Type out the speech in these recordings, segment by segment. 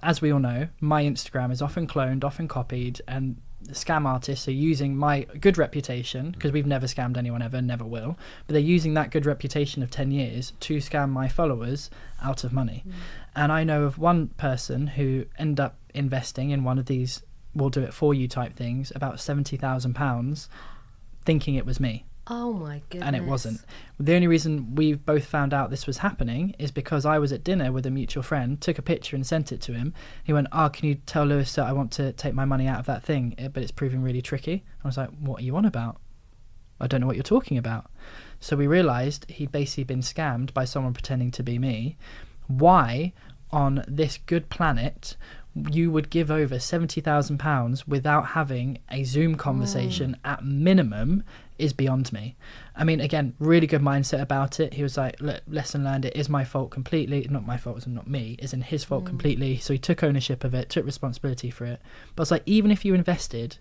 as we all know, my Instagram is often cloned, often copied, and the scam artists are using my good reputation, because we've never scammed anyone ever, never will, but they're using that good reputation of 10 years to scam my followers out of money. And I know of one person who ended up investing in one of these we'll do it for you type things, about £70,000, thinking it was me. Oh my goodness. And it wasn't. The only reason we both found out this was happening is because I was at dinner with a mutual friend, took a picture and sent it to him. He went, can you tell Lewis that I want to take my money out of that thing, but it's proving really tricky? I was like, what are you on about? I don't know what you're talking about. So we realised he'd basically been scammed by someone pretending to be me. Why, on this good planet, you would give over £70,000 without having a Zoom conversation at minimum is beyond me. I mean, again, really good mindset about it. He was like, look, lesson learned, it is my fault completely. Not my fault, it's not me, it's in his fault completely. So he took ownership of it, took responsibility for it. But it's like, even if you invested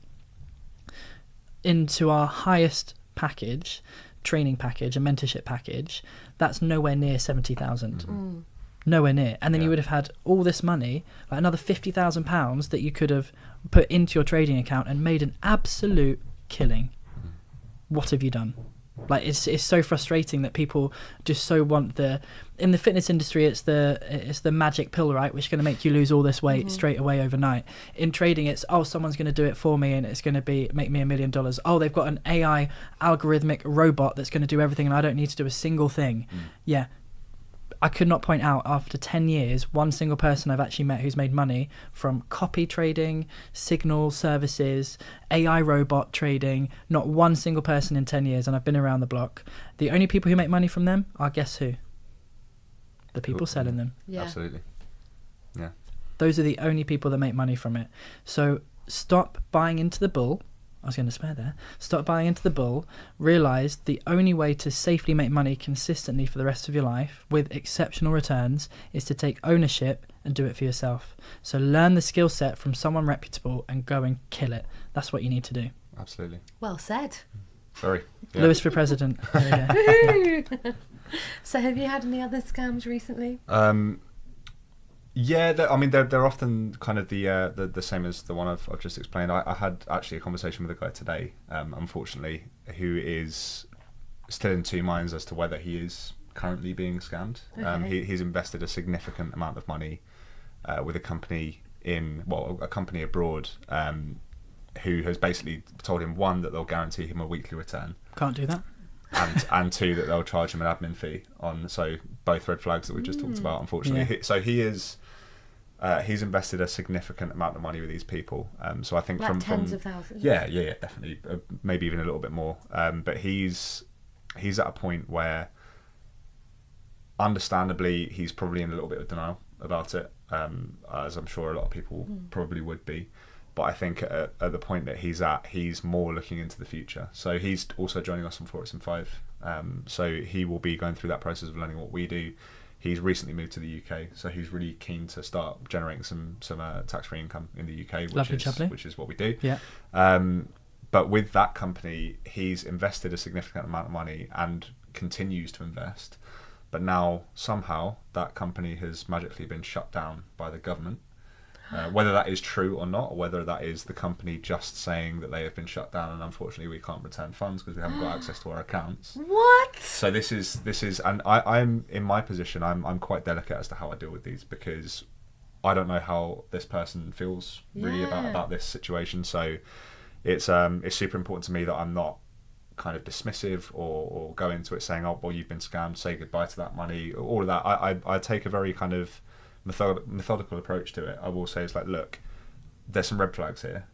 into our highest package, training package, a mentorship package, that's nowhere near 70,000. Nowhere near. And then you would have had all this money, like another £50,000 that you could have put into your trading account and made an absolute killing. What have you done? Like, it's so frustrating that people just so want in the fitness industry, it's the magic pill, right, which is going to make you lose all this weight straight away overnight. In trading, it's someone's going to do it for me and it's going to make me $1 million. They've got an AI algorithmic robot that's going to do everything and I don't need to do a single thing. Yeah. I could not point out, after 10 years, one single person I've actually met who's made money from copy trading, signal services, AI robot trading. Not one single person in 10 years, and I've been around the block. The only people who make money from them are, guess who? The people selling them. Yeah. Absolutely. Yeah. Those are the only people that make money from it. So stop buying into the bull. I was going to swear there. Stop buying into the bull. Realise the only way to safely make money consistently for the rest of your life with exceptional returns is to take ownership and do it for yourself. So learn the skill set from someone reputable and go and kill it. That's what you need to do. Absolutely. Well said. Sorry. Yeah. Lewis for president. There we go. So have you had any other scams recently? Yeah, they're often kind of the same as the one I've just explained. I had actually a conversation with a guy today, unfortunately, who is still in two minds as to whether he is currently being scammed. Okay. He's invested a significant amount of money with a company a company abroad, who has basically told him, one, that they'll guarantee him a weekly return. Can't do that. And two, that they'll charge him an admin fee on. So both red flags that we just talked about, unfortunately. Yeah. He's invested a significant amount of money with these people. So I think like from tens of thousands. Yeah, definitely, maybe even a little bit more. But he's at a point where, understandably, he's probably in a little bit of denial about it, as I'm sure a lot of people probably would be. But I think at the point that he's more looking into the future. So he's also joining us on Forex in 5. So he will be going through that process of learning what we do. He's recently moved to the UK, so he's really keen to start generating some tax-free income in the UK, which is what we do. Yeah. But with that company, he's invested a significant amount of money and continues to invest. But now somehow that company has magically been shut down by the government. Whether that is true or not, or whether that is the company just saying that they have been shut down and unfortunately we can't return funds because we haven't got access to our accounts. What? So this is, and I'm in my position. I'm quite delicate as to how I deal with these because I don't know how this person feels really about this situation. So it's super important to me that I'm not kind of dismissive or go into it saying, oh well, you've been scammed, say goodbye to that money, all of that. I take a very kind of methodical approach to it. I will say, it's like, look, there's some red flags here,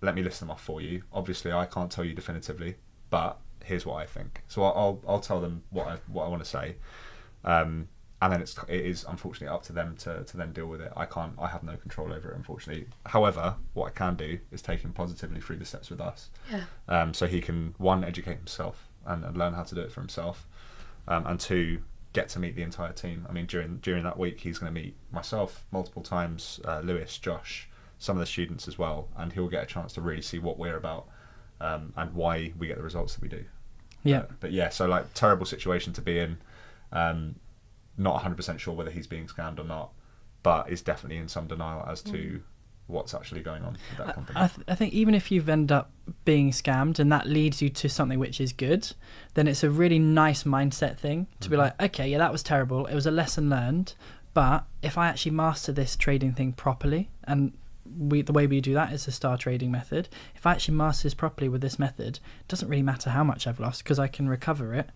let me list them off for you. Obviously I can't tell you definitively, but here's what I think. So I'll tell them what I want to say, and then it is unfortunately up to them to then deal with it. I have no control over it, unfortunately. However, what I can do is take him positively through the steps with us, so he can, one, educate himself and learn how to do it for himself, and two, get to meet the entire team. I mean, during that week, he's going to meet myself multiple times, Lewis, Josh, some of the students as well, and he'll get a chance to really see what we're about, and why we get the results that we do. Yeah. But yeah, so like, terrible situation to be in. Not 100% sure whether he's being scammed or not, but is definitely in some denial as to what's actually going on with that company. I think even if you've ended up being scammed and that leads you to something which is good, then it's a really nice mindset thing to be like, okay, yeah, that was terrible. It was a lesson learned, but if I actually master this trading thing properly, and the way we do that is the star trading method. If I actually master this properly with this method, it doesn't really matter how much I've lost because I can recover it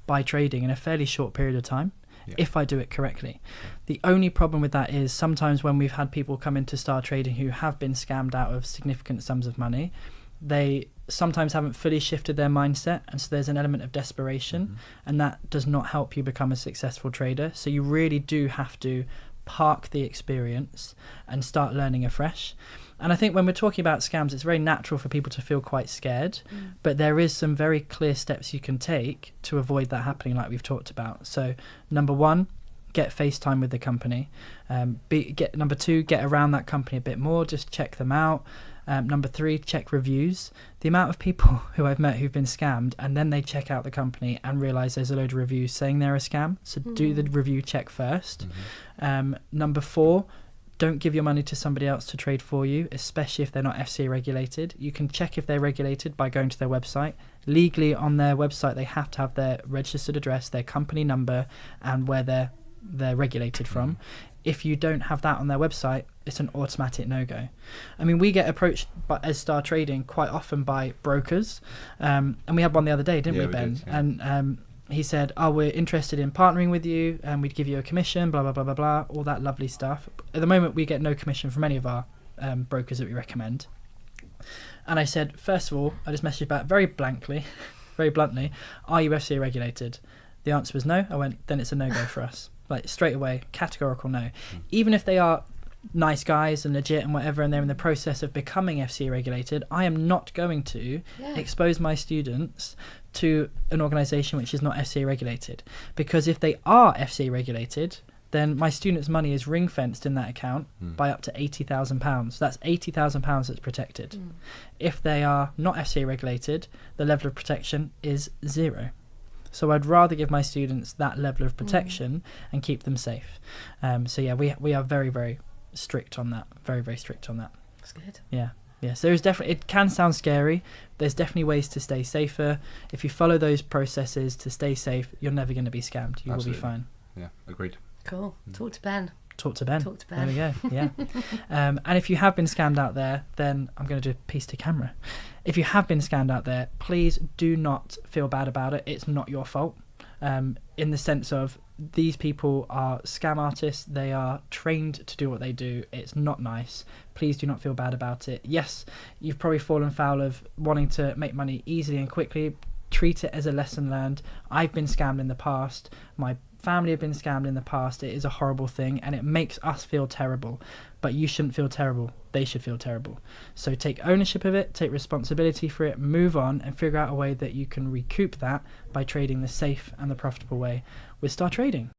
by trading in a fairly short period of time. If I do it correctly. The only problem with that is sometimes when we've had people come into star trading who have been scammed out of significant sums of money, they sometimes haven't fully shifted their mindset, and so there's an element of desperation, and that does not help you become a successful trader. So you really do have to park the experience and start learning afresh. And I think when we're talking about scams, it's very natural for people to feel quite scared, but there is some very clear steps you can take to avoid that happening, like we've talked about. So number one, get FaceTime with the company. Number two, get around that company a bit more, just check them out. Number three, check reviews. The amount of people who I've met who've been scammed and then they check out the company and realise there's a load of reviews saying they're a scam. So do the review check first. Number four, don't give your money to somebody else to trade for you, especially if they're not FCA regulated. You can check if they're regulated by going to their website. Legally, on their website, they have to have their registered address, their company number, and where they're regulated from. If you don't have that on their website, it's an automatic no-go. I mean, we get approached as Star Trading quite often by brokers, and we had one the other day, didn't we, Ben? Did, yeah. And he said, oh, we're interested in partnering with you and we'd give you a commission, blah, blah, blah, blah, blah, all that lovely stuff. At the moment, we get no commission from any of our brokers that we recommend. And I said, first of all, I just messaged back very blankly, very bluntly, are you FCA regulated? The answer was no. I went, then it's a no-go for us. Like straight away, categorical no. Even if they are nice guys and legit and whatever, and they're in the process of becoming FCA regulated, I am not going to expose my students to an organisation which is not FCA regulated. Because if they are FCA regulated, then my students' money is ring-fenced in that account by up to £80,000. That's £80,000 that's protected. If they are not FCA regulated, the level of protection is zero. So I'd rather give my students that level of protection and keep them safe. So yeah, we are very, very strict on that. Very, very strict on that. That's good. Yeah. So there's definitely, it can sound scary. There's definitely ways to stay safer. If you follow those processes to stay safe, you're never going to be scammed. You will be fine. Yeah, agreed. Cool. Talk to Ben. Talk to Ben. Talk to Ben. There we go. Yeah. And if you have been scammed out there, then I'm going to do a piece to camera. If you have been scammed out there, please do not feel bad about it. It's not your fault. In the sense of these people are scam artists. They are trained to do what they do. It's not nice. Please do not feel bad about it. Yes, you've probably fallen foul of wanting to make money easily and quickly. Treat it as a lesson learned. I've been scammed in the past. My family have been scammed in the past. It is a horrible thing and it makes us feel terrible, but you shouldn't feel terrible. They should feel terrible. So take ownership of it, take responsibility for it, move on and figure out a way that you can recoup that by trading the safe and the profitable way with Star Trading.